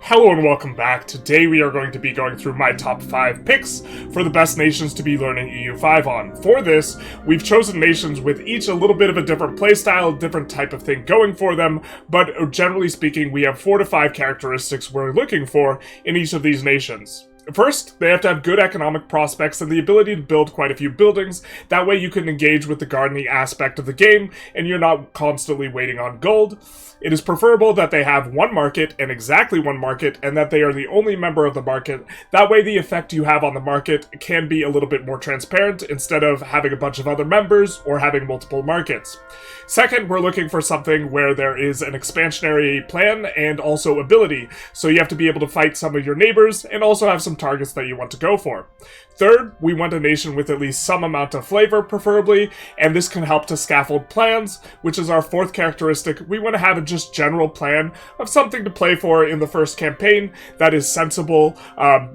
Hello and welcome back. Today we are going to be going through my top 5 picks for the best nations to be learning EU5 on. For this, we've chosen nations with each a little bit of a different playstyle, different type of thing going for them, but generally speaking, we have 4 to 5 characteristics we're looking for in each of these nations. First, they have to have good economic prospects and the ability to build quite a few buildings. That way you can engage with the gardening aspect of the game, and you're not constantly waiting on gold. It is preferable that they have one market, and exactly one market, and that they are the only member of the market. That way the effect you have on the market can be a little bit more transparent, instead of having a bunch of other members or having multiple markets. Second, we're looking for something where there is an expansionary plan and also ability. So you have to be able to fight some of your neighbors, and also have some targets that you want to go for. Third, we want a nation with at least some amount of flavor, preferably, and this can help to scaffold plans, which is our 4th characteristic. We want to have a just general plan of something to play for in the first campaign that is sensible,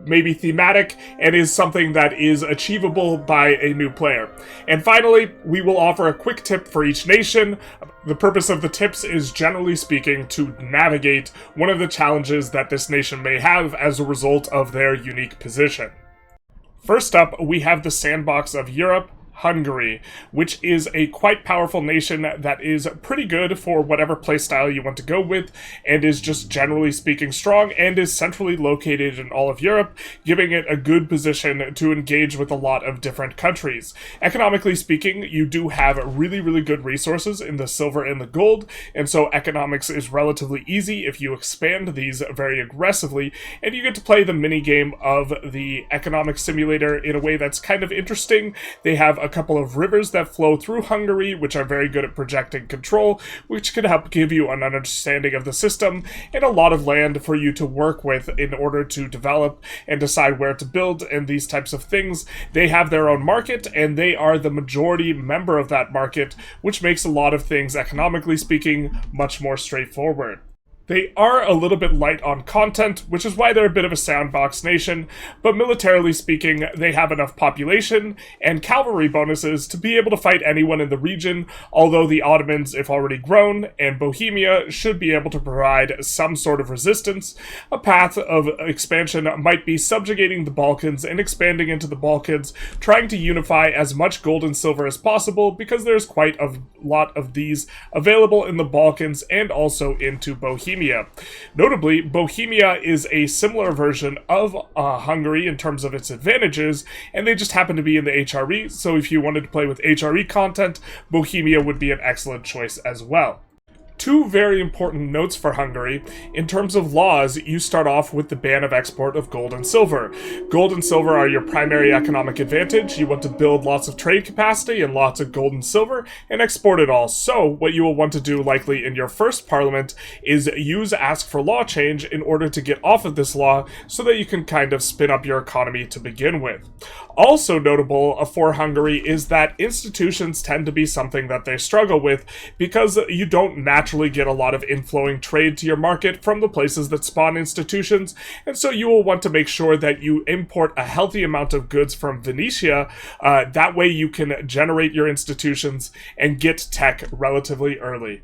maybe thematic, and is something that is achievable by a new player. And finally, we will offer a quick tip for each nation. The purpose of the tips is, generally speaking, to navigate one of the challenges that this nation may have as a result of their unique position. First up, we have the sandbox of Europe, Hungary, which is a quite powerful nation that is pretty good for whatever playstyle you want to go with, and is just generally speaking strong, and is centrally located in all of Europe, giving it a good position to engage with a lot of different countries. Economically speaking, you do have really good resources in the silver and the gold, and so economics is relatively easy if you expand these very aggressively, and you get to play the mini game of the economic simulator in a way that's kind of interesting. They have a couple of rivers that flow through Hungary, which are very good at projecting control, which can help give you an understanding of the system, and a lot of land for you to work with in order to develop and decide where to build and these types of things. They have their own market, and they are the majority member of that market, which makes a lot of things, economically speaking, much more straightforward. They are a little bit light on content, which is why they're a bit of a sandbox nation, but militarily speaking, they have enough population and cavalry bonuses to be able to fight anyone in the region, although the Ottomans, if already grown, and Bohemia should be able to provide some sort of resistance. A path of expansion might be subjugating the Balkans and expanding into the Balkans, trying to unify as much gold and silver as possible, because there's quite a lot of these available in the Balkans and also into Bohemia. Notably, Bohemia is a similar version of Hungary in terms of its advantages, and they just happen to be in the HRE, so if you wanted to play with HRE content, Bohemia would be an excellent choice as well. 2 very important notes for Hungary. In terms of laws, you start off with the ban of export of gold and silver. Gold and silver are your primary economic advantage. You want to build lots of trade capacity and lots of gold and silver and export it all. So what you will want to do likely in your first parliament is ask for law change in order to get off of this law so that you can kind of spin up your economy to begin with. Also notable for Hungary is that institutions tend to be something that they struggle with because you don't naturally get a lot of inflowing trade to your market from the places that spawn institutions, and so you will want to make sure that you import a healthy amount of goods from Venetia. That way you can generate your institutions and get tech relatively early.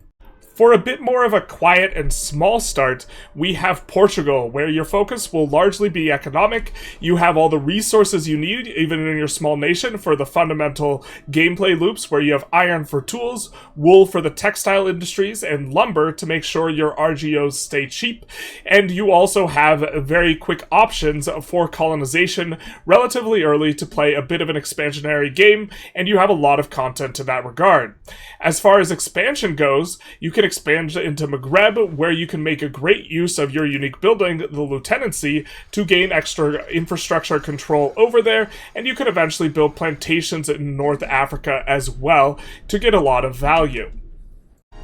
For a bit more of a quiet and small start, we have Portugal, where your focus will largely be economic. You have all the resources you need, even in your small nation, for the fundamental gameplay loops, where you have iron for tools, wool for the textile industries, and lumber to make sure your RGOs stay cheap. And you also have very quick options for colonization relatively early to play a bit of an expansionary game, and you have a lot of content in that regard. As far as expansion goes, you can expand into Maghreb, where you can make a great use of your unique building, the lieutenancy, to gain extra infrastructure control over there, and you can eventually build plantations in North Africa as well to get a lot of value.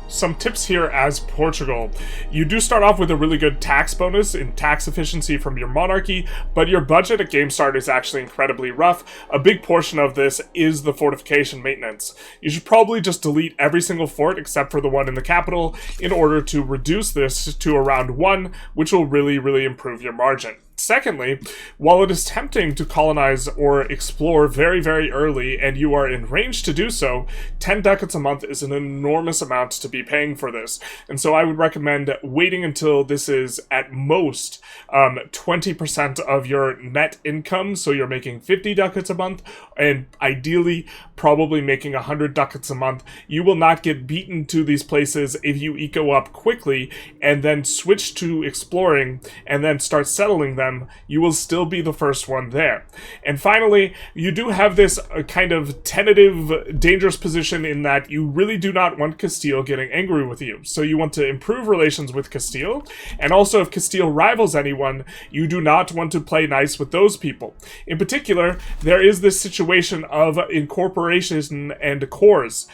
Some tips here as Portugal. You do start off with a really good tax bonus in tax efficiency from your monarchy, but your budget at game start is actually incredibly rough. A big portion of this is the fortification maintenance. You should probably just delete every single fort except for the one in the capital in order to reduce this to around 1, which will really improve your margin. Secondly, while it is tempting to colonize or explore very, very early, and you are in range to do so, 10 ducats a month is an enormous amount to be paying for this. And so I would recommend waiting until this is at most 20% of your net income, so you're making 50 ducats a month, and ideally probably making 100 ducats a month. You will not get beaten to these places if you eco up quickly and then switch to exploring and then start settling them. You will still be the first one there. And finally, you do have this kind of tentative, dangerous position in that you really do not want Castile getting angry with you. So you want to improve relations with Castile, and also if Castile rivals anyone, you do not want to play nice with those people. In particular, there is this situation of incorporation and cores.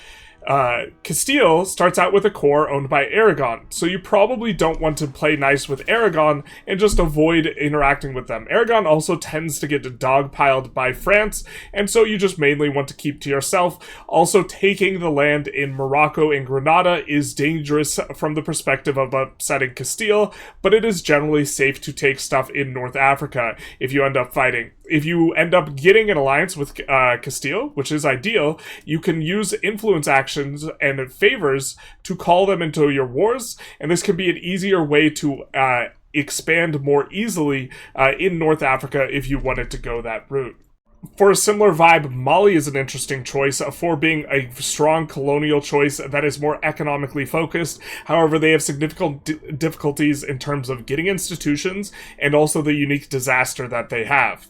Castile starts out with a core owned by Aragon, so you probably don't want to play nice with Aragon and just avoid interacting with them. Aragon also tends to get dogpiled by France, and so you just mainly want to keep to yourself. Also, taking the land in Morocco and Granada is dangerous from the perspective of upsetting Castile, but it is generally safe to take stuff in North Africa if you end up fighting. If you end up getting an alliance with Castile, which is ideal, you can use influence actions and favors to call them into your wars, and this can be an easier way to expand more easily in North Africa if you wanted to go that route. For a similar vibe, Mali is an interesting choice for being a strong colonial choice that is more economically focused. However, they have significant difficulties in terms of getting institutions and also the unique disaster that they have.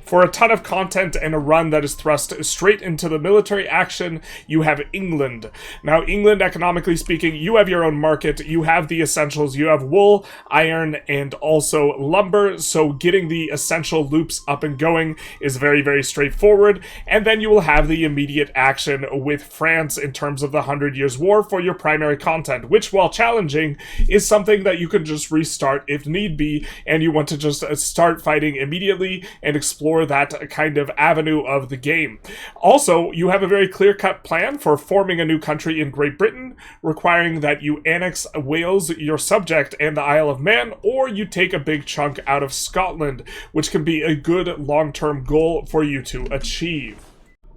For a ton of content and a run that is thrust straight into the military action, you have England. Now, England, economically speaking, you have your own market, you have the essentials, you have wool, iron, and also lumber, so getting the essential loops up and going is very, very straightforward, and then you will have the immediate action with France in terms of the 100 Years' War for your primary content, which, while challenging, is something that you can just restart if need be, and you want to just start fighting immediately and explore that kind of avenue of the game. Also, you have a very clear-cut plan for forming a new country in Great Britain, requiring that you annex Wales, your subject, and the Isle of Man, or you take a big chunk out of Scotland, which can be a good long-term goal for you to achieve.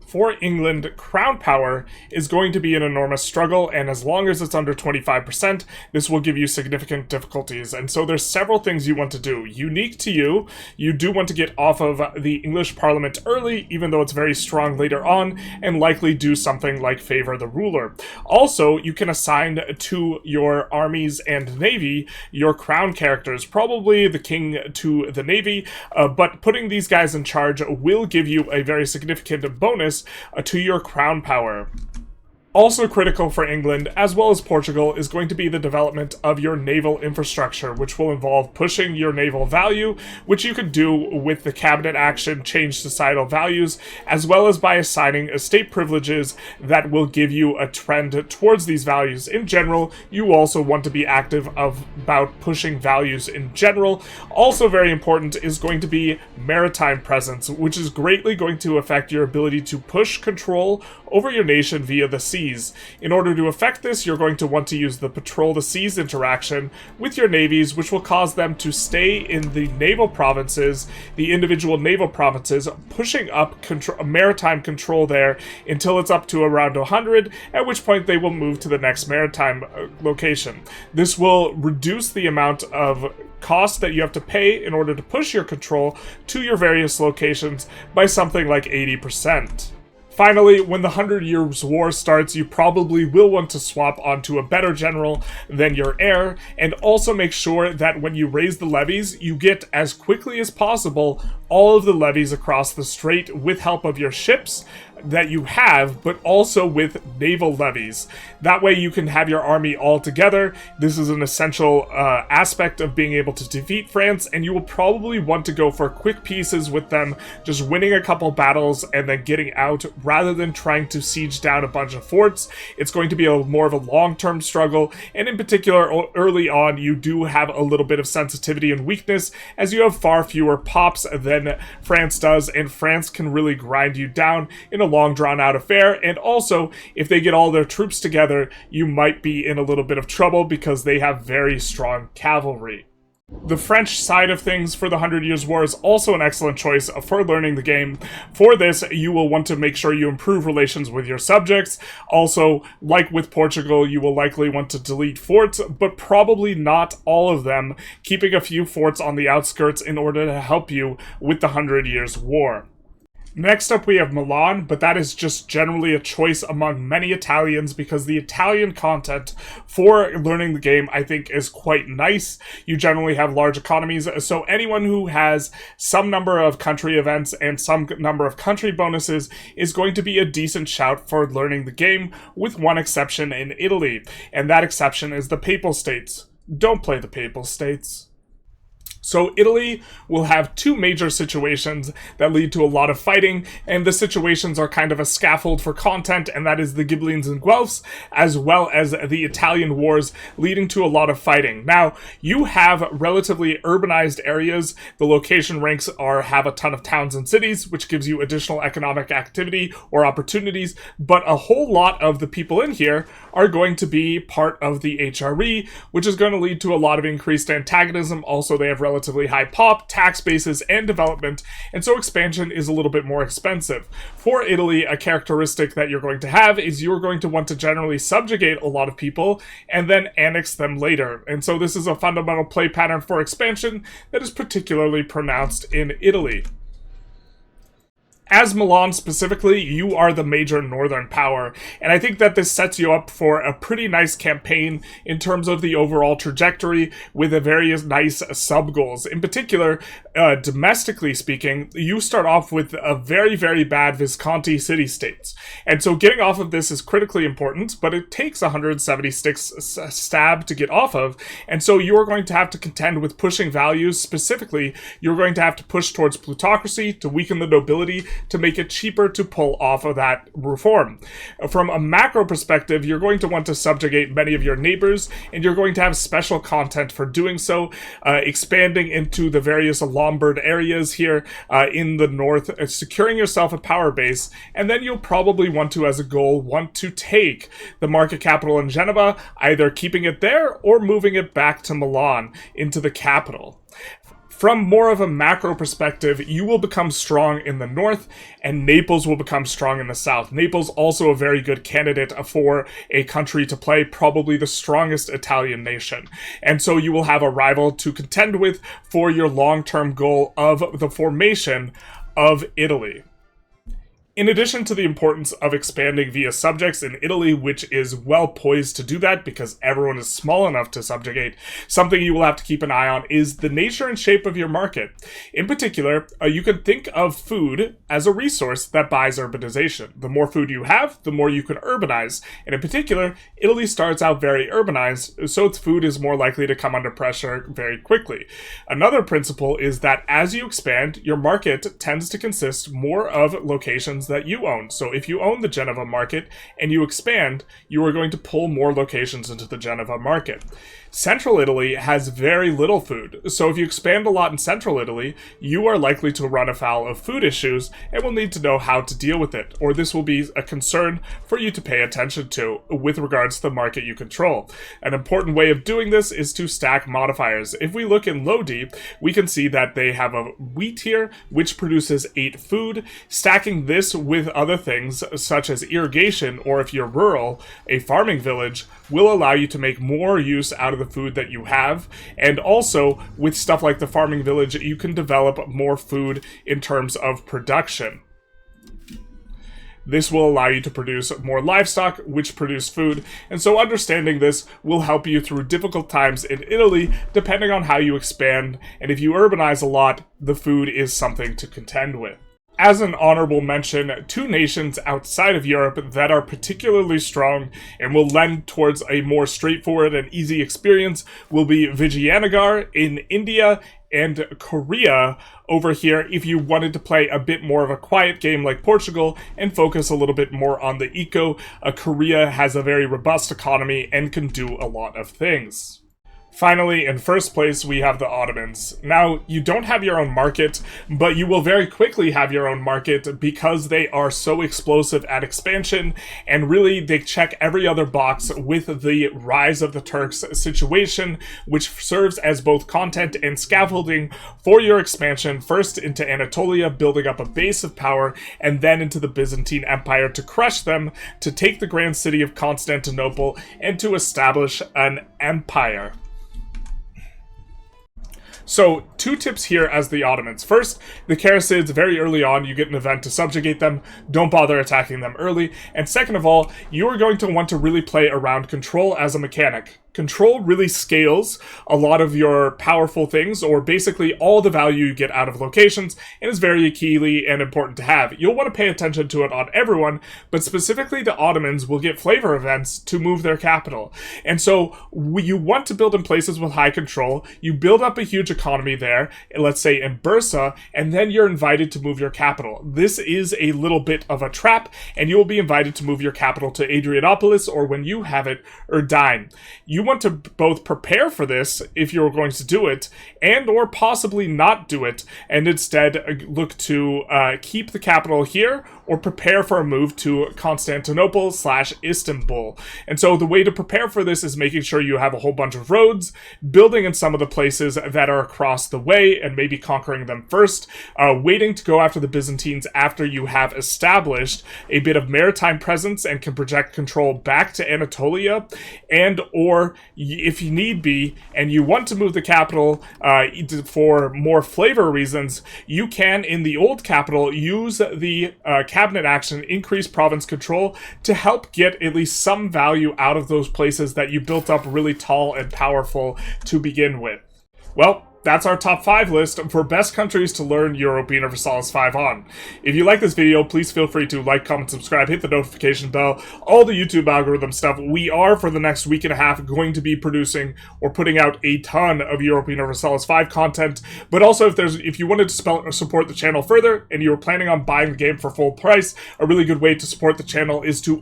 For England, crown power is going to be an enormous struggle, and as long as it's under 25%, this will give you significant difficulties. And so there's several things you want to do. Unique to you, you do want to get off of the English Parliament early, even though it's very strong later on, and likely do something like favor the ruler. Also, you can assign to your armies and navy your crown characters, probably the king to the navy, but putting these guys in charge will give you a very significant bonus to your crown power. Also critical for England, as well as Portugal, is going to be the development of your naval infrastructure, which will involve pushing your naval value, which you could do with the cabinet action Change Societal Values, as well as by assigning estate privileges that will give you a trend towards these values. In general, you also want to be active about pushing values in general. Also very important is going to be maritime presence, which is greatly going to affect your ability to push control over your nation via the sea. In order to effect this, you're going to want to use the Patrol the Seas interaction with your navies, which will cause them to stay in the naval provinces, the individual naval provinces, pushing up maritime control there until it's up to around 100, at which point they will move to the next maritime location. This will reduce the amount of cost that you have to pay in order to push your control to your various locations by something like 80%. Finally, when the 100 Years' War starts, you probably will want to swap onto a better general than your heir, and also make sure that when you raise the levies, you get as quickly as possible all of the levies across the strait with help of your ships that you have, but also with naval levies. That way you can have your army all together. This is an essential aspect of being able to defeat France, and you will probably want to go for quick pieces with them, just winning a couple battles and then getting out, rather than trying to siege down a bunch of forts. It's going to be more of a long-term struggle, and in particular, early on, you do have a little bit of sensitivity and weakness, as you have far fewer pops than France does, and France can really grind you down in a long drawn-out affair. And also, if they get all their troops together, you might be in a little bit of trouble because they have very strong cavalry. The French side of things for the 100 Years' War is also an excellent choice for learning the game. For this, you will want to make sure you improve relations with your subjects. Also, like with Portugal, you will likely want to delete forts, but probably not all of them, keeping a few forts on the outskirts in order to help you with the 100 Years' War. Next up we have Milan, but that is just generally a choice among many Italians because the Italian content for learning the game, I think, is quite nice. You generally have large economies, so anyone who has some number of country events and some number of country bonuses is going to be a decent shout for learning the game, with one exception in Italy, and that exception is the Papal States. Don't play the Papal States. So Italy will have two major situations that lead to a lot of fighting, and the situations are kind of a scaffold for content, and that is the Ghibellines and Guelphs, as well as the Italian wars, leading to a lot of fighting. Now, you have relatively urbanized areas. The location ranks have a ton of towns and cities, which gives you additional economic activity or opportunities, but a whole lot of the people in here are going to be part of the HRE, which is going to lead to a lot of increased antagonism. Also, they have relatively high pop, tax bases, and development, and so expansion is a little bit more expensive. For Italy, a characteristic that you're going to have is you're going to want to generally subjugate a lot of people and then annex them later, and so this is a fundamental play pattern for expansion that is particularly pronounced in Italy. As Milan specifically, you are the major northern power, and I think that this sets you up for a pretty nice campaign in terms of the overall trajectory with a various nice sub-goals. In particular, domestically speaking, you start off with a very, very bad Visconti city-states, and so getting off of this is critically important, but it takes 176 stab to get off of, and so you're going to have to contend with pushing values. Specifically, you're going to have to push towards plutocracy to weaken the nobility, to make it cheaper to pull off of that reform. From a macro perspective, you're going to want to subjugate many of your neighbors, and you're going to have special content for doing so, expanding into the various Lombard areas here in the north, securing yourself a power base, and then you'll probably want to, as a goal, want to take the market capital in Genova, either keeping it there or moving it back to Milan, into the capital. From more of a macro perspective, you will become strong in the north, and Naples will become strong in the south. Naples also a very good candidate for a country to play, probably the strongest Italian nation. And so you will have a rival to contend with for your long-term goal of the formation of Italy. In addition to the importance of expanding via subjects in Italy, which is well poised to do that because everyone is small enough to subjugate, something you will have to keep an eye on is the nature and shape of your market. In particular, you can think of food as a resource that buys urbanization. The more food you have, the more you can urbanize. And in particular, Italy starts out very urbanized, so its food is more likely to come under pressure very quickly. Another principle is that as you expand, your market tends to consist more of locations that you own. So if you own the Genova market and you expand, you are going to pull more locations into the Genova market. Central Italy has very little food, so if you expand a lot in Central Italy, you are likely to run afoul of food issues and will need to know how to deal with it, or this will be a concern for you to pay attention to with regards to the market you control. An important way of doing this is to stack modifiers. If we look in Lodi, we can see that they have a wheat here, which produces 8 food. Stacking this with other things, such as irrigation, or if you're rural, a farming village, will allow you to make more use out of the food that you have, and also with stuff like the farming village, you can develop more food in terms of production. This will allow you to produce more livestock, which produce food, and so understanding this will help you through difficult times in Italy, depending on how you expand, and if you urbanize a lot, the food is something to contend with. As an honorable mention, 2 nations outside of Europe that are particularly strong and will lend towards a more straightforward and easy experience will be Vijayanagar in India and Korea over here if you wanted to play a bit more of a quiet game like Portugal and focus a little bit more on the eco. Korea has a very robust economy and can do a lot of things. Finally, in first place, we have the Ottomans. Now, you don't have your own market, but you will very quickly have your own market because they are so explosive at expansion, and really they check every other box with the rise of the Turks situation, which serves as both content and scaffolding for your expansion, first into Anatolia, building up a base of power, and then into the Byzantine Empire to crush them, to take the grand city of Constantinople, and to establish an empire. So, 2 tips here as the Ottomans. First, the Karasids, very early on, you get an event to subjugate them. Don't bother attacking them early. And second of all, you are going to want to really play around control as a mechanic. Control really scales a lot of your powerful things, or basically all the value you get out of locations, and is very key and important to have. You'll want to pay attention to it on everyone, but specifically the Ottomans will get flavor events to move their capital. And so you want to build in places with high control. You build up a huge economy there, let's say in Bursa, and then you're invited to move your capital. This is a little bit of a trap, and you will be invited to move your capital to Adrianopolis, or when you have it, Erdine. You want to both prepare for this if you're going to do it, and or possibly not do it, and instead look to keep the capital here, or prepare for a move to Constantinople/Istanbul. And so the way to prepare for this is making sure you have a whole bunch of roads, building in some of the places that are across the way, and maybe conquering them first, waiting to go after the Byzantines after you have established a bit of maritime presence and can project control back to Anatolia, and or if you need be, and you want to move the capital for more flavor reasons, you can, in the old capital, use the cabinet action, increase province control, to help get at least some value out of those places that you built up really tall and powerful to begin with. Well, that's our top 5 list for best countries to learn Europa Universalis 5 on. If you like this video, please feel free to like, comment, subscribe, hit the notification bell, all the YouTube algorithm stuff. We are, for the next week and a half, going to be producing or putting out a ton of Europa Universalis 5 content, but also if you wanted to support the channel further and you were planning on buying the game for full price, a really good way to support the channel is to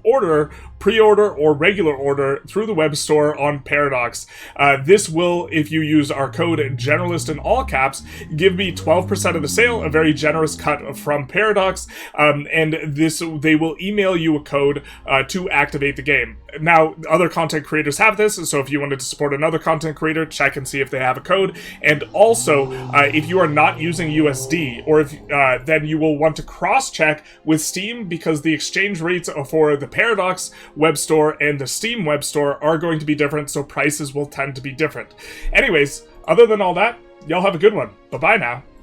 pre-order or regular order through the web store on Paradox. This will, if you use our code GENERALIST in all caps, give me 12% of the sale, a very generous cut from Paradox, and they will email you a code to activate the game. Now, other content creators have this, so if you wanted to support another content creator, check and see if they have a code. And also, if you are not using USD, or if then you will want to cross-check with Steam, because the exchange rates for the Paradox web store and the Steam web store are going to be different, so prices will tend to be different. Anyways, other than all that, y'all have a good one. Bye-bye now.